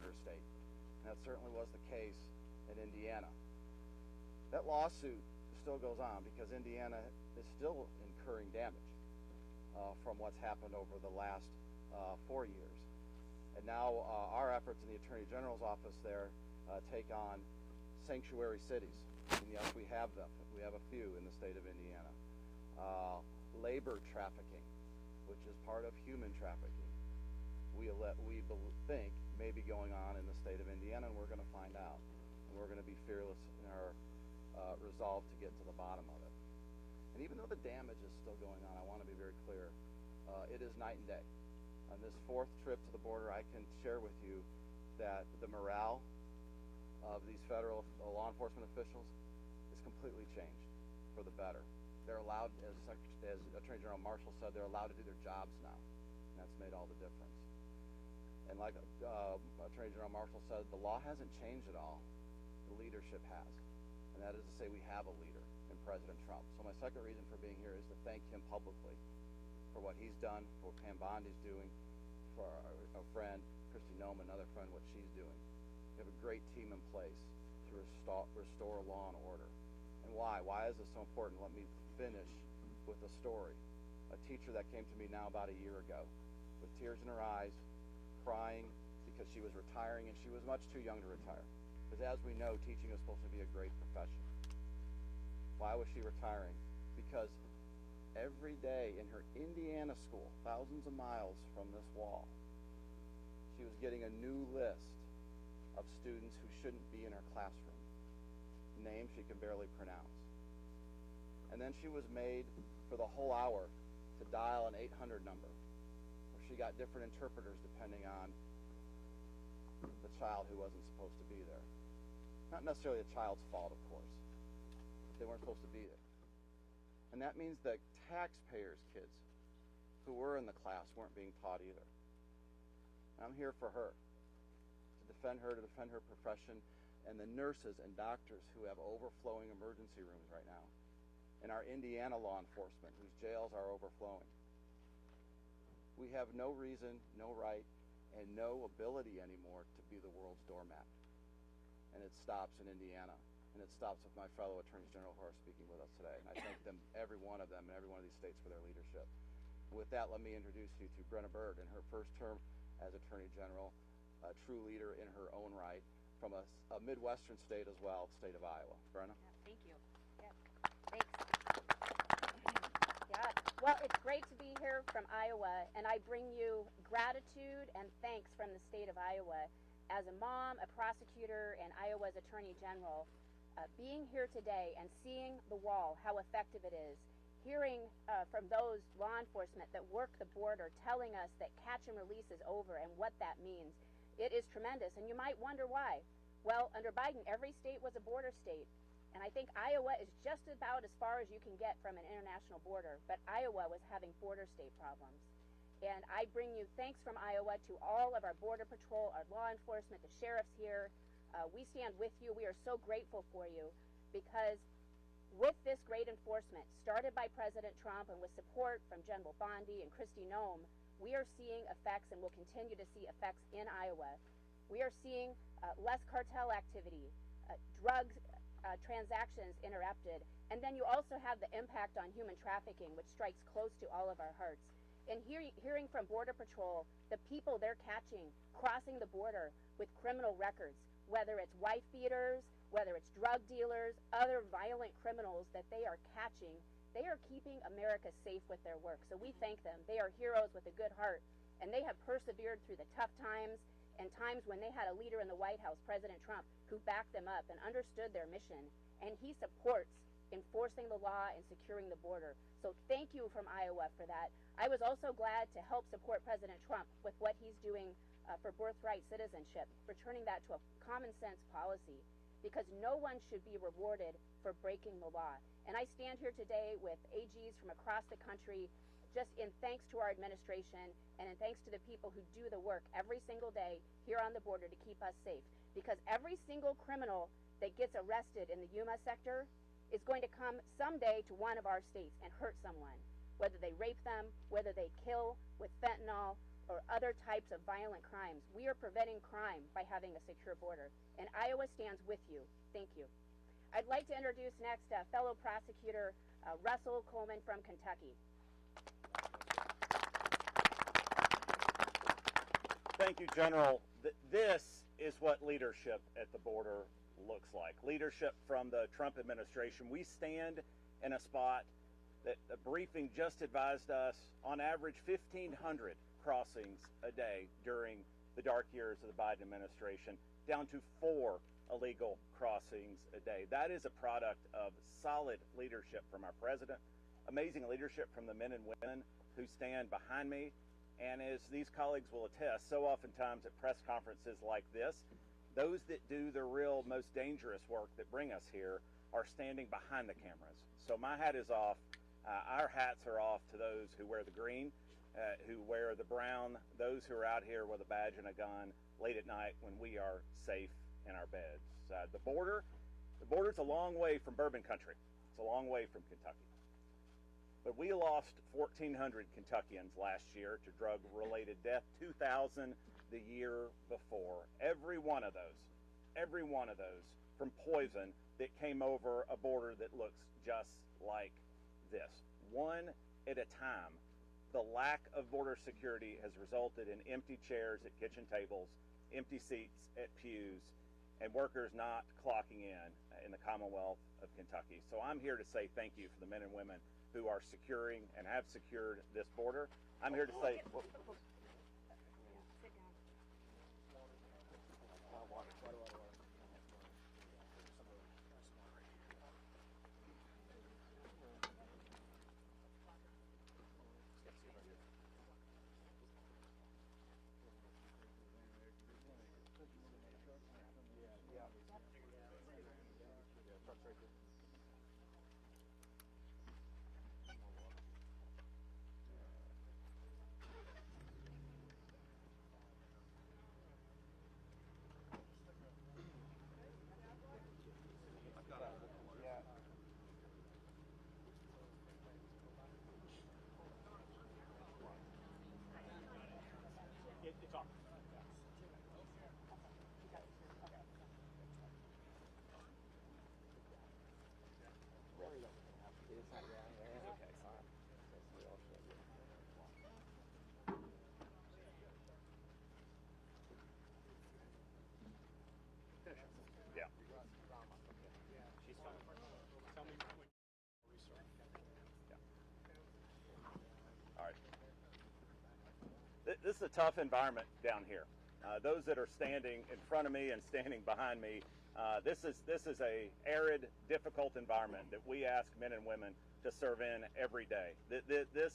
border state. And that certainly was the case in Indiana. That lawsuit still goes on because Indiana is still incurring damage from what's happened over the last 4 years. And now our efforts in the Attorney General's office there take on sanctuary cities. And yes, we have them. We have a few in the state of Indiana. Labor trafficking, which is part of human trafficking, we think may be going on in the state of Indiana, and we're going to find out. And we're going to be fearless in our resolve to get to the bottom of it. And even though the damage is still going on, I want to be very clear, it is night and day. On this fourth trip to the border, I can share with you that the morale of these federal law enforcement officials is completely changed for the better. They're allowed, as Attorney General Marshall said, they're allowed to do their jobs now. And that's made all the difference. And like Attorney General Marshall said, the law hasn't changed at all. The leadership has. And that is to say we have a leader in President Trump. So my second reason for being here is to thank him publicly for what he's done, for what Pam Bondi's doing, for our friend Kristi Noem, another friend, what she's doing. We have a great team in place to restore law and order. And why? Why is this so important? Let me finish with a story. A teacher that came to me now about a year ago with tears in her eyes, crying because she was retiring, and she was much too young to retire. Because as we know, teaching is supposed to be a great profession. Why was she retiring? Because every day in her Indiana school, thousands of miles from this wall, she was getting a new list of students who shouldn't be in her classroom, names she could barely pronounce. And then she was made for the whole hour to dial an 800 number, where she got different interpreters depending on the child who wasn't supposed to be there. Not necessarily the child's fault, of course. They weren't supposed to be there. And that means that taxpayers' kids who were in the class weren't being taught either. And I'm here for her, to defend her profession, and the nurses and doctors who have overflowing emergency rooms right now, and our Indiana law enforcement whose jails are overflowing. We have no reason, no right, and no ability anymore to be the world's doormat. And it stops in Indiana. And it stops with my fellow attorneys general who are speaking with us today. And I thank them, every one of them, in every one of these states for their leadership. With that, let me introduce you to Brenna Bird in her first term as Attorney General, a true leader in her own right, from a Midwestern state as well, the state of Iowa. Brenna? Yeah, thank you. Yeah, thanks. Yeah, well, it's great to be here from Iowa, and I bring you gratitude and thanks from the state of Iowa. As a mom, a prosecutor, and Iowa's Attorney General, being here today and seeing the wall, how effective it is, hearing from those law enforcement that work the border telling us that catch and release is over and what that means, it is tremendous. And you might wonder why. Well, under Biden, every state was a border state. And I think Iowa is just about as far as you can get from an international border. But Iowa was having border state problems. And I bring you thanks from Iowa to all of our Border Patrol, our law enforcement, the sheriffs here. We stand with you. We are so grateful for you because with this great enforcement started by President Trump and with support from General Bondi and Kristi Noem, we are seeing effects and will continue to see effects in Iowa. We are seeing less cartel activity, drugs transactions interrupted, and then you also have the impact on human trafficking, which strikes close to all of our hearts. And hearing from Border Patrol, the people they're catching crossing the border with criminal records, whether it's wife beaters, whether it's drug dealers, other violent criminals that they are catching, they are keeping America safe with their work. So we thank them. They are heroes with a good heart, and they have persevered through the tough times and times when they had a leader in the White House, President Trump, who backed them up and understood their mission, and he supports enforcing the law and securing the border. So thank you from Iowa for that. I was also glad to help support President Trump with what he's doing for birthright citizenship, for turning that to a common sense policy, because no one should be rewarded for breaking the law. And I stand here today with AGs from across the country, just in thanks to our administration and in thanks to the people who do the work every single day here on the border to keep us safe. Because every single criminal that gets arrested in the Yuma sector is going to come someday to one of our states and hurt someone, whether they rape them, whether they kill with fentanyl, or other types of violent crimes. We are preventing crime by having a secure border, and Iowa stands with you. Thank you. I'd like to introduce next fellow prosecutor Russell Coleman from Kentucky. Thank you, General. This is what leadership at the border looks like. Leadership from the Trump administration. We stand in a spot that a briefing just advised us on average 1,500 crossings a day during the dark years of the Biden administration, down to 4 illegal crossings a day. That is a product of solid leadership from our president, amazing leadership from the men and women who stand behind me. And as these colleagues will attest, so oftentimes at press conferences like this, those that do the real most dangerous work that bring us here are standing behind the cameras. So my hat is off. Our hats are off to those who wear the green, who wear the brown, those who are out here with a badge and a gun late at night when we are safe in our beds. The border's a long way from bourbon country. It's a long way from Kentucky. But we lost 1,400 Kentuckians last year to drug-related death, 2,000 the year before. Every one of those from poison that came over a border that looks just like this. One at a time. The lack of border security has resulted in empty chairs at kitchen tables, empty seats at pews, and workers not clocking in the Commonwealth of Kentucky. So I'm here to say thank you for the men and women who are securing and have secured this border. I'm here to say... Well, Sit down. It's on. Yeah. She's fine. Tell me when we restart. Yeah. All right. This is a tough environment down here. Those that are standing in front of me and standing behind me, this is a arid, difficult environment that we ask men and women to serve in every day. This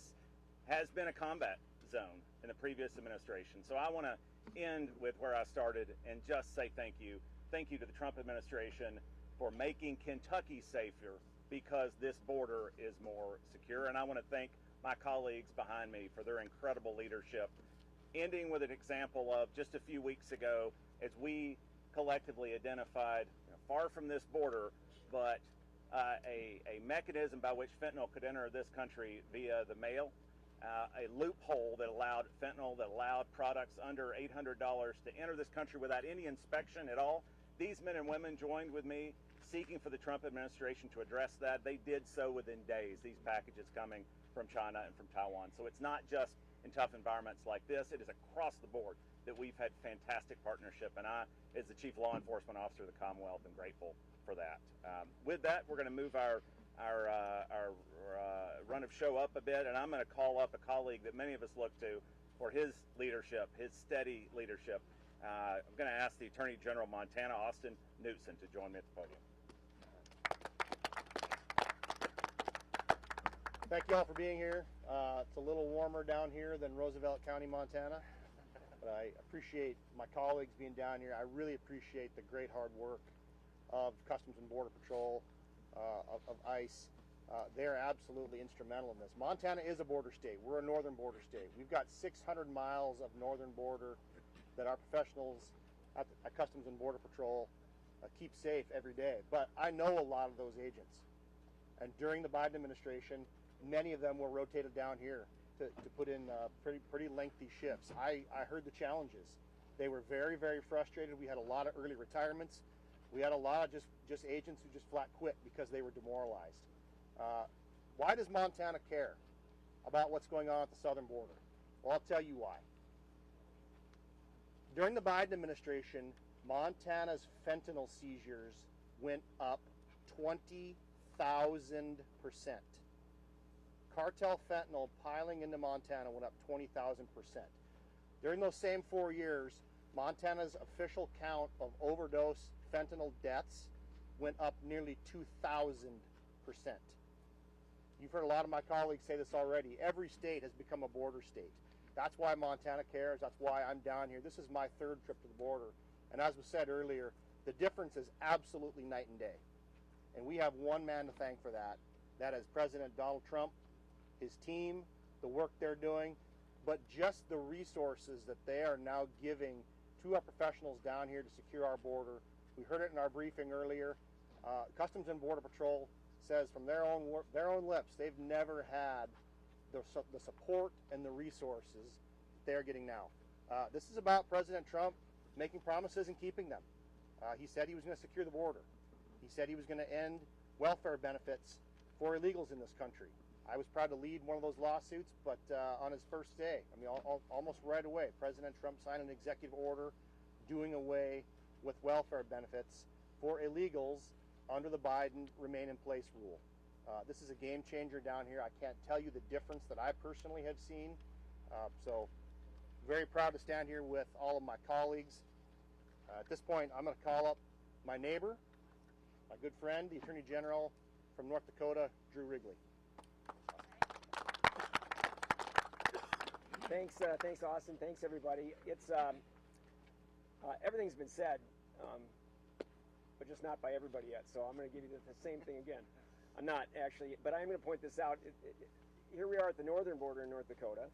has been a combat zone in the previous administration. So I want to end with where I started and just say thank you. Thank you to the Trump administration for making Kentucky safer because this border is more secure. And I want to thank my colleagues behind me for their incredible leadership, ending with an example of just a few weeks ago as we collectively identified, far from this border, but a mechanism by which fentanyl could enter this country via the mail, a loophole that allowed fentanyl, that allowed products under $800 to enter this country without any inspection at all. These men and women joined with me seeking for the Trump administration to address that. They did so within days, these packages coming from China and from Taiwan. So it's not just in tough environments like this, it is across the board that we've had fantastic partnership, and I, as the Chief Law Enforcement Officer of the Commonwealth, am grateful for that. With that, we're going to move our run of show up a bit, and I'm going to call up a colleague that many of us look to for his leadership, his steady leadership. I'm going to ask the Attorney General of Montana, Austin Knudsen, to join me at the podium. Thank you all for being here. It's a little warmer down here than Roosevelt County, Montana, but I appreciate my colleagues being down here. I really appreciate the great hard work of Customs and Border Patrol, of ICE. They're absolutely instrumental in this. Montana is a border state. We're a northern border state. We've got 600 miles of northern border that our professionals at Customs and Border Patrol keep safe every day. But I know a lot of those agents. And during the Biden administration, many of them were rotated down here. to put in pretty lengthy shifts. I heard the challenges. They were very, very frustrated. We had a lot of early retirements. We had a lot of just agents who just flat quit because they were demoralized. Why does Montana care about what's going on at the southern border? Well, I'll tell you why. During the Biden administration, Montana's fentanyl seizures went up 20,000%. Cartel fentanyl piling into Montana went up 20,000%. During those same 4 years, Montana's official count of overdose fentanyl deaths went up nearly 2,000%. You've heard a lot of my colleagues say this already. Every state has become a border state. That's why Montana cares. That's why I'm down here. This is my third trip to the border. And as was said earlier, the difference is absolutely night and day. And we have one man to thank for that. That is President Donald Trump, his team, the work they're doing, but just the resources that they are now giving to our professionals down here to secure our border. We heard it in our briefing earlier. Customs and Border Patrol says from their own lips, they've never had the support and the resources they're getting now. This is about President Trump making promises and keeping them. He said he was going to secure the border. He said he was going to end welfare benefits for illegals in this country. I was proud to lead one of those lawsuits, but on his first day, I mean, almost right away, President Trump signed an executive order doing away with welfare benefits for illegals under the Biden Remain in Place rule. This is a game changer down here. I can't tell you the difference that I personally have seen. So very proud to stand here with all of my colleagues. At this point, I'm going to call up my neighbor, my good friend, the Attorney General from North Dakota, Drew Wrigley. Thanks, Austin. Thanks, everybody. It's everything's been said, but just not by everybody yet. So I'm going to give you the same thing again. I'm not actually, but I'm going to point this out. Here we are at the northern border in North Dakota,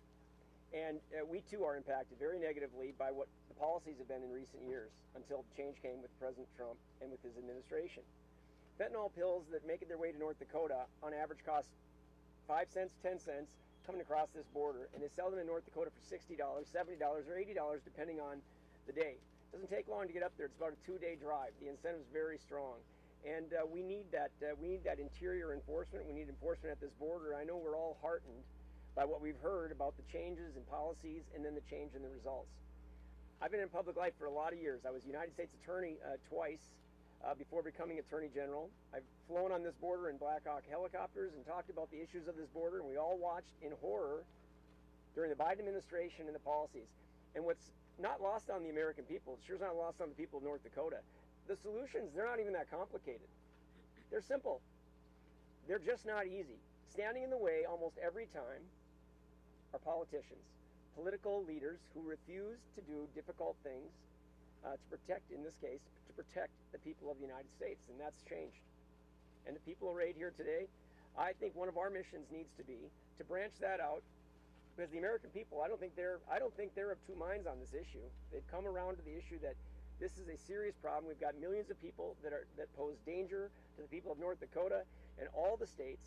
and we too are impacted very negatively by what the policies have been in recent years until change came with President Trump and with his administration. Fentanyl pills that make their way to North Dakota on average cost 5 cents, 10 cents coming across this border, and they sell them in North Dakota for $60, $70, or $80 depending on the day. It doesn't take long to get up there. It's about a 2-day drive. The incentive is very strong. And we need that interior enforcement. We need enforcement at this border. I know we're all heartened by what we've heard about the changes in policies and then the change in the results. I've been in public life for a lot of years. I was United States Attorney twice before becoming Attorney General. I've flown on this border in Black Hawk helicopters and talked about the issues of this border, and we all watched in horror during the Biden administration and the policies. And what's not lost on the American people, it sure's not lost on the people of North Dakota, the solutions, they're not even that complicated. They're simple. They're just not easy. Standing in the way almost every time are politicians, political leaders who refuse to do difficult things to protect, in this case, to protect the people of the United States, and that's changed. And the people right here today, I think one of our missions needs to be to branch that out, because the American people, I don't think they're of two minds on this issue. They've come around to the issue that this is a serious problem. We've got millions of people that pose danger to the people of North Dakota and all the states,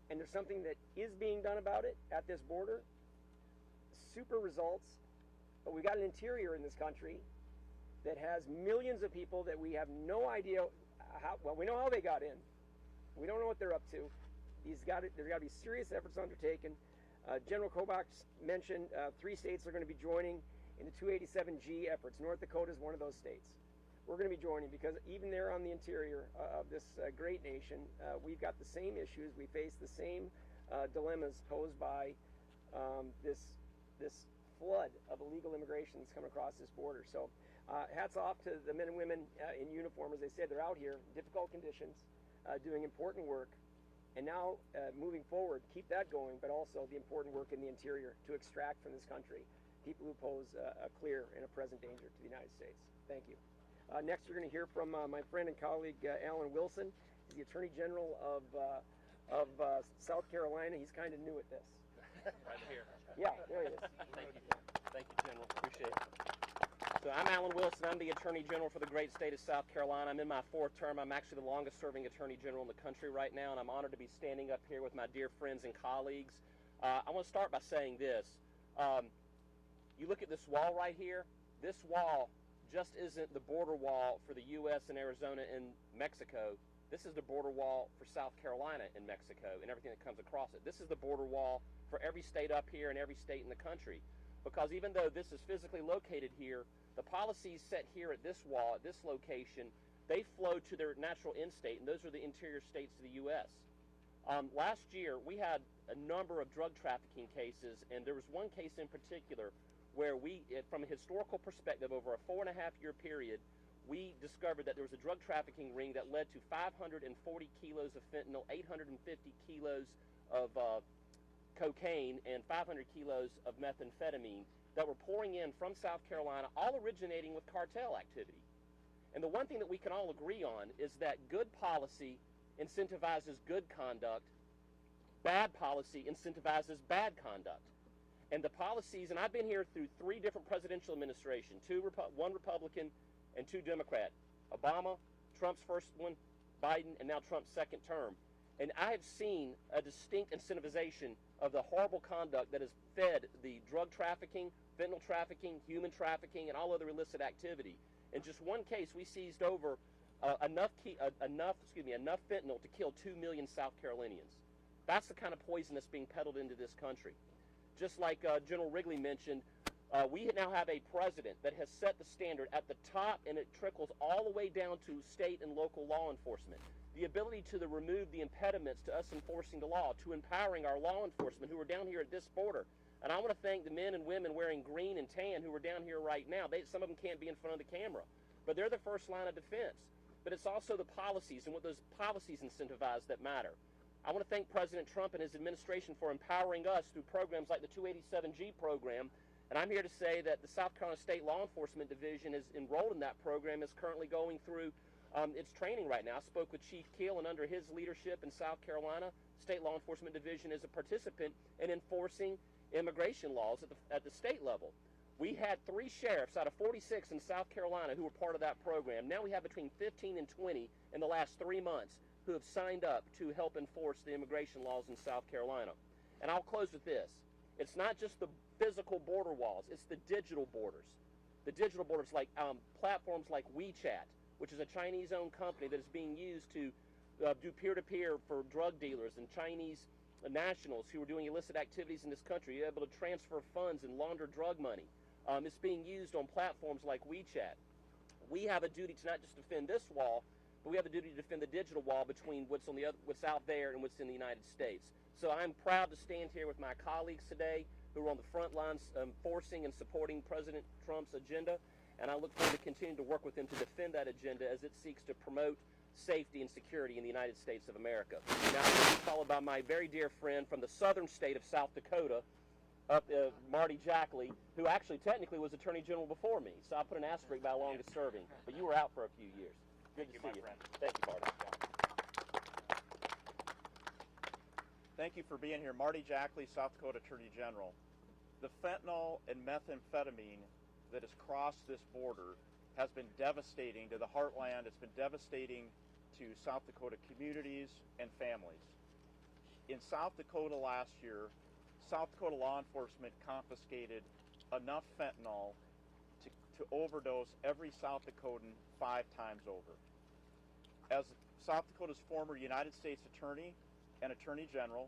and there's something that is being done about it at this border. Super results, but we got an interior in this country that has millions of people that we have no idea how. Well, we know how they got in. We don't know what they're up to. There got to be serious efforts undertaken. General Kovacs mentioned 3 states are going to be joining in the 287G efforts. North Dakota is one of those states. We're going to be joining because even there on the interior of this great nation, we've got the same issues. We face the same dilemmas posed by this flood of illegal immigration that's come across this border. So hats off to the men and women in uniform. As they said, they're out here, difficult conditions, doing important work. And now, moving forward, keep that going, but also the important work in the interior to extract from this country people who pose a clear and a present danger to the United States. Thank you. Next, you're going to hear from my friend and colleague, Alan Wilson. He's the Attorney General of South Carolina. He's kind of new at this. Right here. Yeah, there he is. Thank you. Thank you, General. Appreciate it. So I'm Alan Wilson. I'm the Attorney General for the great state of South Carolina. I'm in my 4th term. I'm actually the longest serving Attorney General in the country right now, and I'm honored to be standing up here with my dear friends and colleagues I want to start by saying this. You look at this wall right here. This wall just isn't the border wall for the U.S. and Arizona and Mexico. This is the border wall for South Carolina and Mexico and everything that comes across it. This is the border wall for every state up here and every state in the country. Because even though this is physically located here, the policies set here at this wall, at this location, they flow to their natural end state, and those are the interior states of the U.S. Last year, we had a number of drug trafficking cases, and there was one case in particular where we, from a historical perspective, over a 4.5-year period, we discovered that there was a drug trafficking ring that led to 540 kilos of fentanyl, 850 kilos of cocaine, and 500 kilos of methamphetamine that were pouring in from South Carolina, all originating with cartel activity. And the one thing that we can all agree on is that good policy incentivizes good conduct, bad policy incentivizes bad conduct. And the policies, and I've been here through 3 different presidential administrations, 1 Republican and 2 Democrat. Obama, Trump's first one, Biden, and now Trump's second term. And I have seen a distinct incentivization of the horrible conduct that has fed the drug trafficking, fentanyl trafficking, human trafficking, and all other illicit activity. In just one case, we seized over enough fentanyl to kill 2 million South Carolinians. That's the kind of poison that's being peddled into this country. Just like General Wrigley mentioned, we now have a president that has set the standard at the top, and it trickles all the way down to state and local law enforcement. The ability to remove the impediments to us enforcing the law, to empowering our law enforcement who are down here at this border. And I want to thank the men and women wearing green and tan who are down here right now. Some of them can't be in front of the camera, but they're the first line of defense. But it's also the policies and what those policies incentivize that matter. I want to thank President Trump and his administration for empowering us through programs like the 287G program. And I'm here to say that the South Carolina State Law Enforcement Division is enrolled in that program, is currently going through its training right now. I spoke with Chief Keel, and under his leadership in South Carolina, State Law Enforcement Division is a participant in enforcing immigration laws at the state level. We had 3 sheriffs out of 46 in South Carolina who were part of that program. Now we have between 15 and 20 in the last 3 months who have signed up to help enforce the immigration laws in South Carolina. And I'll close with this. It's not just the physical border walls, it's the digital borders. The digital borders like platforms like WeChat, which is a Chinese-owned company that is being used to do peer-to-peer for drug dealers and Chinese nationals who are doing illicit activities in this country. You're able to transfer funds and launder drug money. It's being used on platforms like WeChat. We have a duty to not just defend this wall, but we have a duty to defend the digital wall between what's out there and what's in the United States. So I'm proud to stand here with my colleagues today who are on the front lines enforcing and supporting President Trump's agenda, and I look forward to continuing to work with him to defend that agenda as it seeks to promote safety and security in the United States of America. Now, I'm going to be followed by my very dear friend from the southern state of South Dakota, Marty Jackley, who actually technically was Attorney General before me. So I put an asterisk by longest serving, but you were out for a few years. Good to see you. Thank you, Marty. Thank you for being here. Marty Jackley, South Dakota Attorney General. The fentanyl and methamphetamine that has crossed this border has been devastating to the heartland. It's been devastating to South Dakota communities and families. In South Dakota last year, South Dakota law enforcement confiscated enough fentanyl to overdose every South Dakotan 5 times over. As South Dakota's former United States Attorney and Attorney General,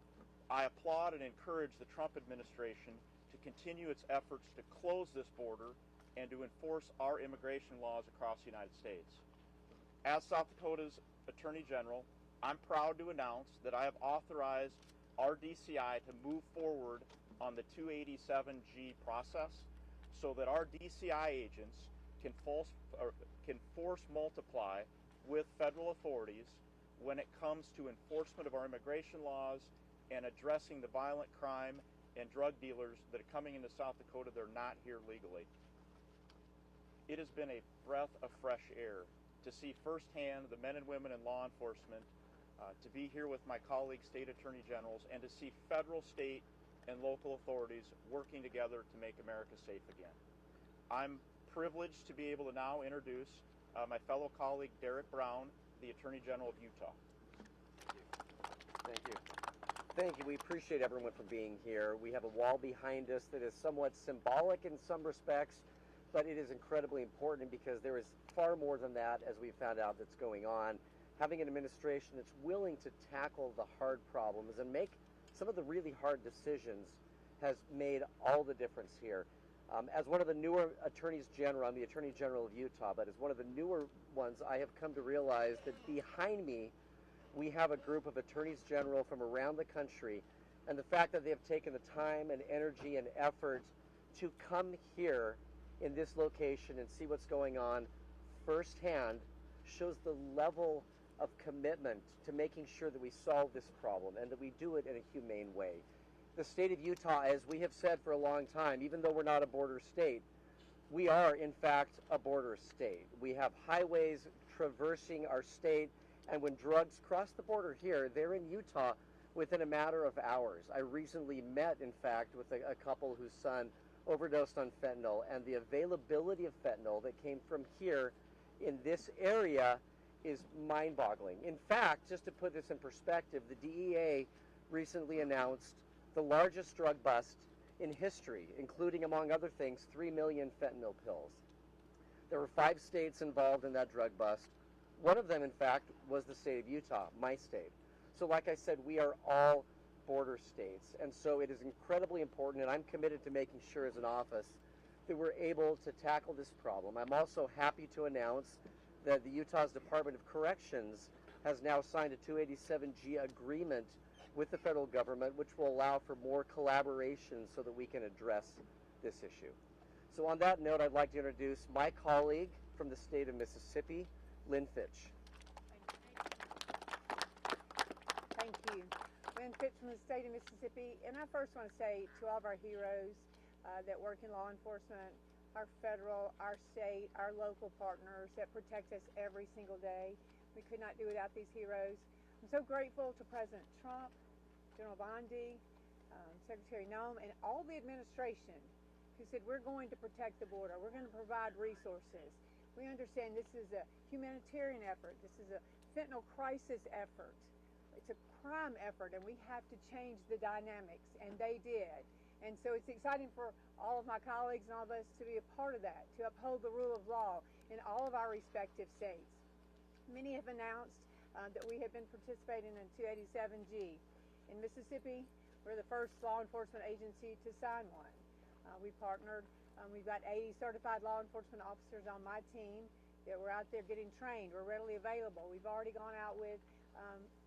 I applaud and encourage the Trump administration to continue its efforts to close this border and to enforce our immigration laws across the United States. As South Dakota's Attorney General, I'm proud to announce that I have authorized our DCI to move forward on the 287G process so that our DCI agents can force multiply with federal authorities when it comes to enforcement of our immigration laws and addressing the violent crime and drug dealers that are coming into South Dakota that are not here legally. It has been a breath of fresh air to see firsthand the men and women in law enforcement, to be here with my colleague state attorney generals, and to see federal, state, and local authorities working together to make America safe again. I'm privileged to be able to now introduce my fellow colleague Derek Brown, the Attorney General of Utah. Thank you. Thank you. We appreciate everyone for being here. We have a wall behind us that is somewhat symbolic in some respects, but it is incredibly important because there is far more than that, as we found out, that's going on. Having an administration that's willing to tackle the hard problems and make some of the really hard decisions has made all the difference here. As one of the newer attorneys general, I'm the Attorney General of Utah, but as one of the newer ones, I have come to realize that behind me, we have a group of attorneys general from around the country, and the fact that they have taken the time and energy and effort to come here in this location and see what's going on firsthand shows the level of commitment to making sure that we solve this problem and that we do it in a humane way. The state of Utah, as we have said for a long time, even though we're not a border state, we are in fact a border state. We have highways traversing our state, and when drugs cross the border here, they're in Utah within a matter of hours. I recently met, in fact, with a couple whose son overdosed on fentanyl, and the availability of fentanyl that came from here in this area is mind-boggling. In fact, just to put this in perspective, the DEA recently announced the largest drug bust in history, including, among other things, 3 million fentanyl pills. There were 5 states involved in that drug bust. One of them, in fact, was the state of Utah, my state. So like I said, we are all border states, and so it is incredibly important, and I'm committed to making sure as an office that we're able to tackle this problem. I'm also happy to announce that the Utah's Department of Corrections has now signed a 287G agreement with the federal government, which will allow for more collaboration so that we can address this issue. So on that note, I'd like to introduce my colleague from the state of Mississippi, Lynn Fitch. Thank you. Lynn Fitch from the state of Mississippi, and I first want to say to all of our heroes that work in law enforcement, our federal, our state, our local partners that protect us every single day. We could not do without these heroes. I'm so grateful to President Trump, General Bondi, Secretary Noem, and all the administration who said we're going to protect the border, we're going to provide resources. We understand this is a humanitarian effort, this is a fentanyl crisis effort, it's a crime effort, and we have to change the dynamics, and they did. And so it's exciting for all of my colleagues and all of us to be a part of that, to uphold the rule of law in all of our respective states. Many have announced that we have been participating in 287G. In Mississippi, we're the first law enforcement agency to sign one. We partnered, we've got 80 certified law enforcement officers on my team that were out there getting trained. We're readily available. We've already gone out with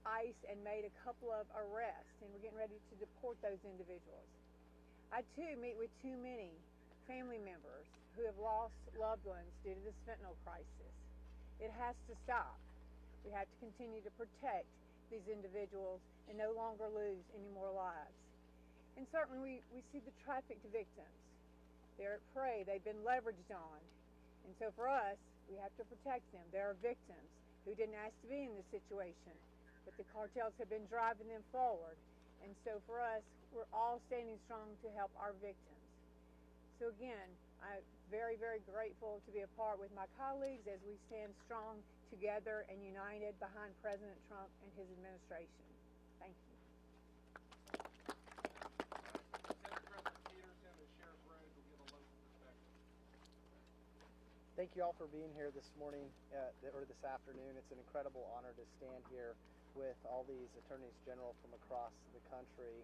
ICE and made a couple of arrests, and we're getting ready to deport those individuals. I too meet with too many family members who have lost loved ones due to this fentanyl crisis. It has to stop. We have to continue to protect these individuals and no longer lose any more lives. And certainly we see the trafficked victims. They're at prey. They've been leveraged on. And so for us, we have to protect them. There are victims who didn't ask to be in this situation, but the cartels have been driving them forward. And so for us, we're all standing strong to help our victims. So again, I'm very, very grateful to be a part with my colleagues as we stand strong together and united behind President Trump and his administration. Thank you. Thank you all for being here this morning or this afternoon. It's an incredible honor to stand here with all these attorneys general from across the country.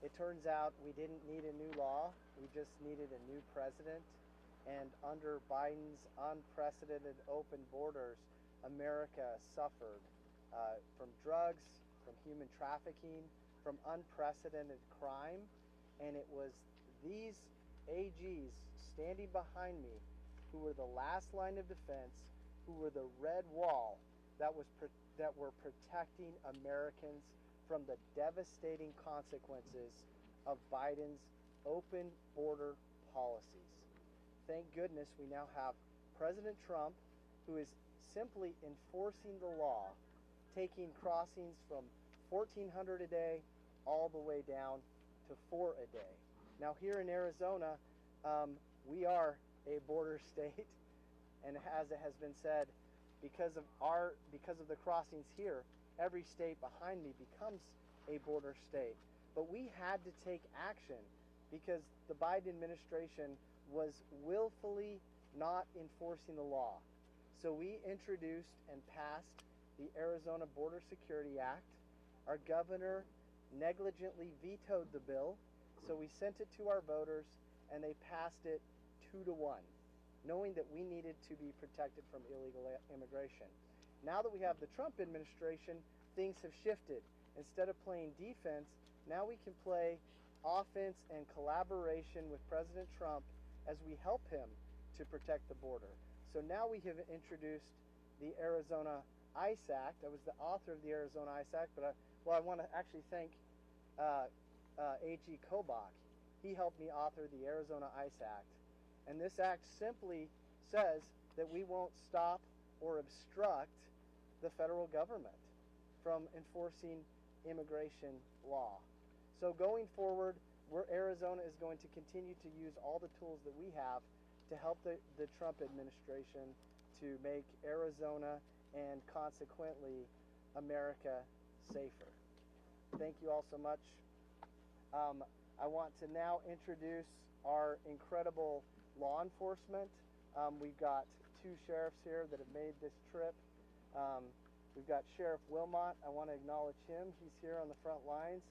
It turns out we didn't need a new law, we just needed a new president. And under Biden's unprecedented open borders, America suffered from drugs, from human trafficking, from unprecedented crime. And it was these AGs standing behind me who were the last line of defense, who were the red wall that were protecting Americans from the devastating consequences of Biden's open border policies. Thank goodness we now have President Trump, who is simply enforcing the law, taking crossings from 1,400 a day all the way down to 4 a day. Now here in Arizona, we are a border state, and as it has been said, because of the crossings here, every state behind me becomes a border state. But we had to take action because the Biden administration was willfully not enforcing the law. So we introduced and passed the Arizona Border Security Act. Our governor negligently vetoed the bill, so we sent it to our voters and they passed it 2-1, knowing that we needed to be protected from illegal immigration. Now that we have the Trump administration, things have shifted. Instead of playing defense, now we can play offense and collaboration with President Trump as we help him to protect the border. So now we have introduced the Arizona ICE Act. I was the author of the Arizona ICE Act, but I want to actually thank A.G. Kobach. He helped me author the Arizona ICE Act. And this act simply says that we won't stop or obstruct the federal government from enforcing immigration law. So going forward, Arizona is going to continue to use all the tools that we have to help the Trump administration to make Arizona and consequently America safer. Thank you all so much. I want to now introduce our incredible law enforcement. We've got 2 sheriffs here that have made this trip. We've got Sheriff Wilmot. I want to acknowledge him. He's here on the front lines,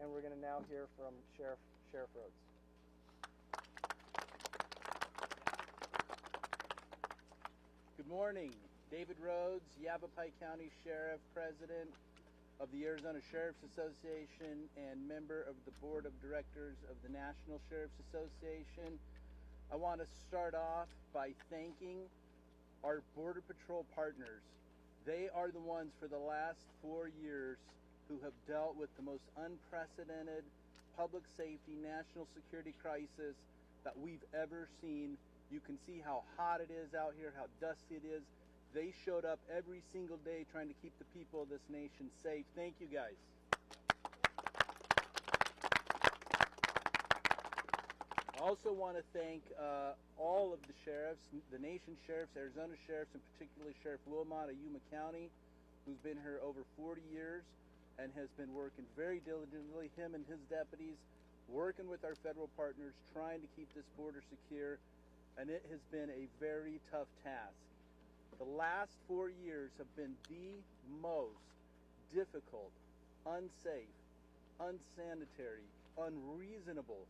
and we're going to now hear from Sheriff Rhodes. Good morning. David Rhodes, Yavapai County Sheriff, President of the Arizona Sheriff's Association, and member of the Board of Directors of the National Sheriff's Association. I want to start off by thanking our Border Patrol partners. They are the ones for the last 4 years who have dealt with the most unprecedented public safety, national security crisis that we've ever seen. You can see how hot it is out here, how dusty it is. They showed up every single day trying to keep the people of this nation safe. Thank you, guys. I also want to thank all of the sheriffs, the nation's sheriffs, Arizona sheriffs, and particularly Sheriff Wilmot of Yuma County, who's been here over 40 years and has been working very diligently, him and his deputies, working with our federal partners, trying to keep this border secure, and it has been a very tough task. The last 4 years have been the most difficult, unsafe, unsanitary, unreasonable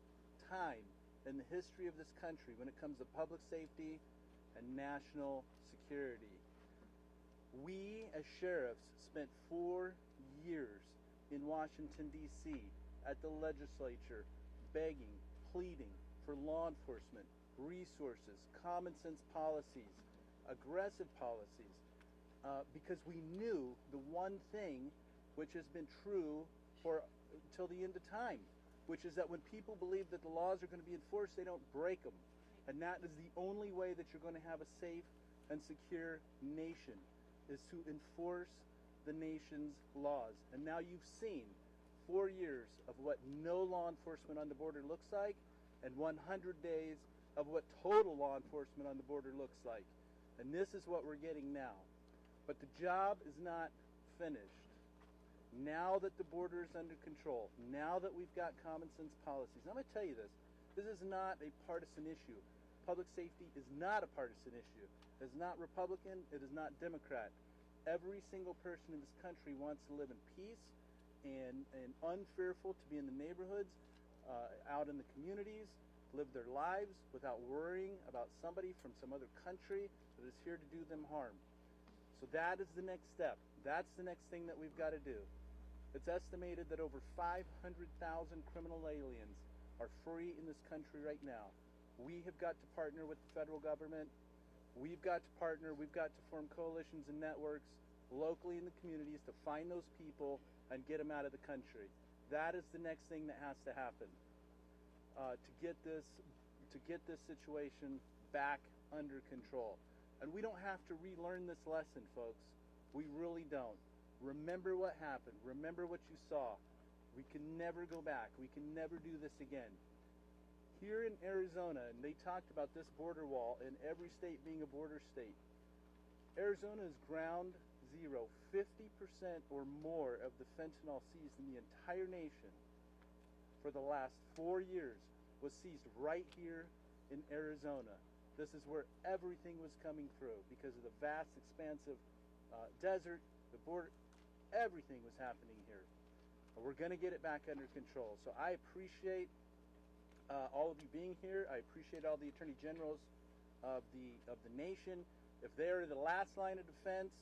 time in the history of this country when it comes to public safety and national security. We, as sheriffs, spent 4 years in Washington, D.C., at the legislature, begging, pleading for law enforcement, resources, common sense policies, aggressive policies, because we knew the one thing which has been true for till the end of time, which is that when people believe that the laws are going to be enforced, they don't break them. And that is the only way that you're going to have a safe and secure nation, is to enforce the nation's laws. And now you've seen 4 years of what no law enforcement on the border looks like, and 100 days of what total law enforcement on the border looks like. And this is what we're getting now. But the job is not finished. Now that the border is under control, now that we've got common sense policies, I'm going to tell you this is not a partisan issue. Public safety is not a partisan issue. It is not Republican, it is not Democrat. Every single person in this country wants to live in peace and unfearful, to be in the neighborhoods, out in the communities, live their lives without worrying about somebody from some other country that is here to do them harm. So that is the next step. That's the next thing that we've got to do. It's estimated that over 500,000 criminal aliens are free in this country right now. We have got to partner with the federal government. We've got to partner. We've got to form coalitions and networks locally in the communities to find those people and get them out of the country. That is the next thing that has to happen to get this situation back under control. And we don't have to relearn this lesson, folks. We really don't. Remember what happened. Remember what you saw. We can never go back. We can never do this again. Here in Arizona, and they talked about this border wall and every state being a border state, Arizona is ground 50% or more of the fentanyl seized in the entire nation for the last 4 years was seized right here in Arizona. This is where everything was coming through because of the vast, expansive desert, the border, everything was happening here. And we're going to get it back under control. So I appreciate all of you being here. I appreciate all the attorney generals of the nation. If they're the last line of defense,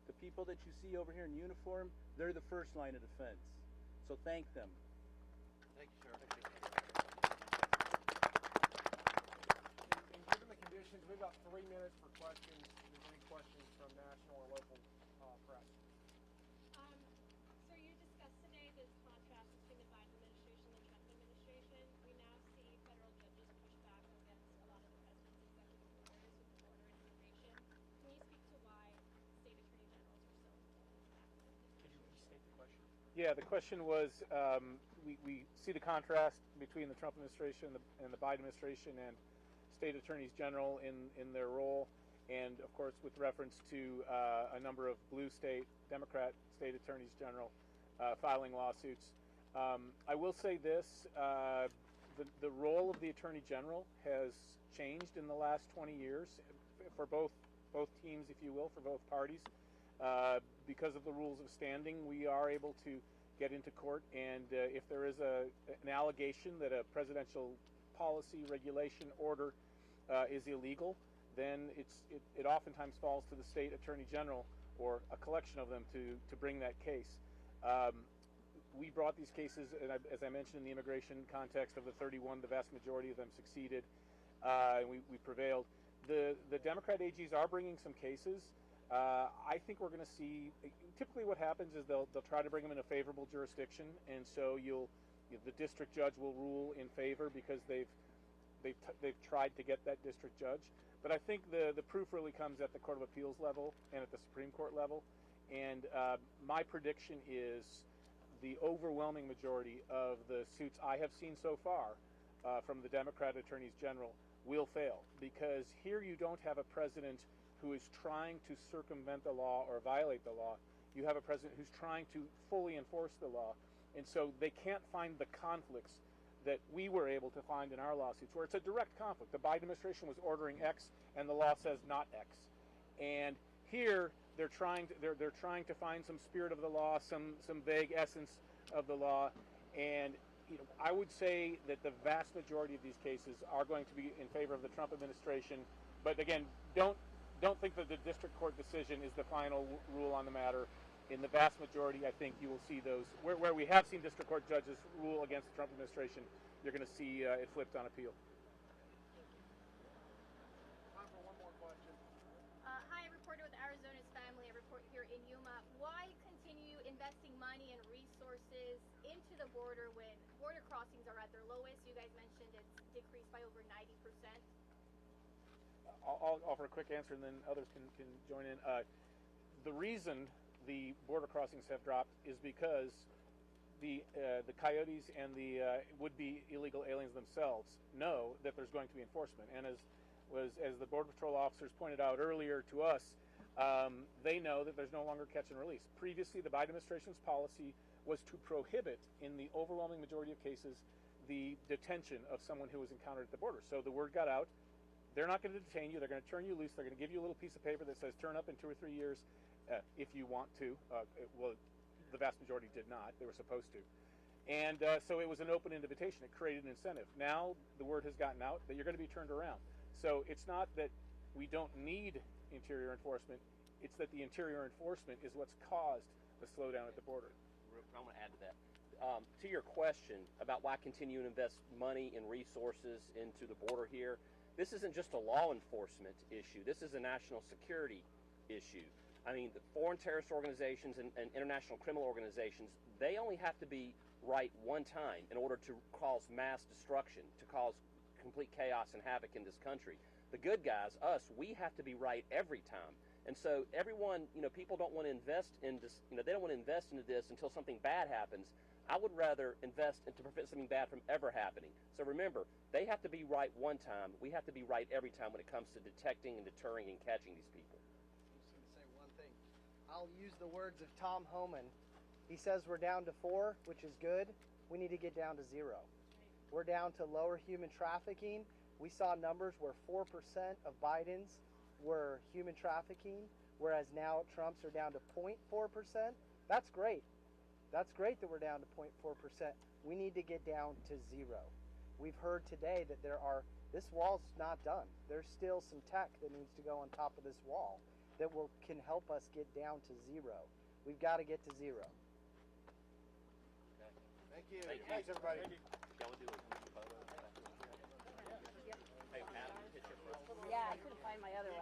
the people that you see over here in uniform, they're the first line of defense. So thank them. Thank you, Sheriff. And given the conditions, we've got 3 minutes for questions. If there's any questions from national or local press. So you discussed today this contrast between the Biden administration and the Trump administration. We now see federal judges push back against a lot of the president's executive orders with border and immigration. Can you speak to why state attorney generals are so involved? Could you restate the question? Yeah, the question was, we see the contrast between the Trump administration and the Biden administration and state attorneys general in their role, and of course with reference to a number of blue state Democrat state attorneys general filing lawsuits. I will say this, the role of the attorney general has changed in the last 20 years for both teams, if you will, for both parties. Because of the rules of standing, we are able to get into court, and if there is an allegation that a presidential policy, regulation, order is illegal, then it oftentimes falls to the state attorney general or a collection of them to bring that case. We brought these cases, and as I mentioned, in the immigration context of the 31, the vast majority of them succeeded, and we prevailed. The Democrat AGs are bringing some cases. I think we're going to see, typically what happens is they'll try to bring them in a favorable jurisdiction, and so the district judge will rule in favor because they've tried to get that district judge. But I think the proof really comes at the Court of Appeals level and at the Supreme Court level. And my prediction is the overwhelming majority of the suits I have seen so far from the Democrat attorneys general will fail, because here you don't have a president who is trying to circumvent the law or violate the law. You have a president who's trying to fully enforce the law. And so they can't find the conflicts that we were able to find in our lawsuits, where it's a direct conflict. The Biden administration was ordering X, and the law says not X. And here they're trying to find some spirit of the law, some vague essence of the law. And I would say that the vast majority of these cases are going to be in favor of the Trump administration. But again, don't think that the district court decision is the final rule on the matter. In the vast majority, I think you will see those, where we have seen district court judges rule against the Trump administration, you're going to see it flipped on appeal. Time for one more question. Hi, a reporter with Arizona's Family. I report here in Yuma. Why continue investing money and resources into the border when border crossings are at their lowest? You guys mentioned it's decreased by over 90%. I'll offer a quick answer, and then others can join in. The reason the border crossings have dropped is because the coyotes and the would-be illegal aliens themselves know that there's going to be enforcement. And as the Border Patrol officers pointed out earlier to us, they know that there's no longer catch and release. Previously, the Biden administration's policy was to prohibit, in the overwhelming majority of cases, the detention of someone who was encountered at the border. So the word got out. They're not going to detain you. They're going to turn you loose. They're going to give you a little piece of paper that says turn up in 2 or 3 years if you want to. Well, the vast majority did not. They were supposed to. And so it was an open invitation. It created an incentive. Now the word has gotten out that you're going to be turned around. So it's not that we don't need interior enforcement. It's that the interior enforcement is what's caused the slowdown at the border. I'm going to add to that. To your question about why continue to invest money and resources into the border here, this isn't just a law enforcement issue. This is a national security issue. I mean, the foreign terrorist organizations and international criminal organizations, they only have to be right one time in order to cause mass destruction, to cause complete chaos and havoc in this country. The good guys, us, we have to be right every time. And so everyone, people don't want to invest in this, they don't want to invest into this until something bad happens. I would rather invest to prevent something bad from ever happening. So remember, they have to be right one time. We have to be right every time when it comes to detecting and deterring and catching these people. I'm just going to say one thing. I'll use the words of Tom Homan. He says we're down to 4, which is good. We need to get down to 0. We're down to lower human trafficking. We saw numbers where 4% of Biden's were human trafficking, whereas now Trump's are down to 0.4%. That's great. That's great that we're down to 0.4%. We need to get down to 0. We've heard today that this wall's not done. There's still some tech that needs to go on top of this wall that can help us get down to 0. We've got to get to 0. Thank you. Thanks, everybody. Y'all do a photo? Hey, Adam, picture for us? Yeah, I couldn't find my other one.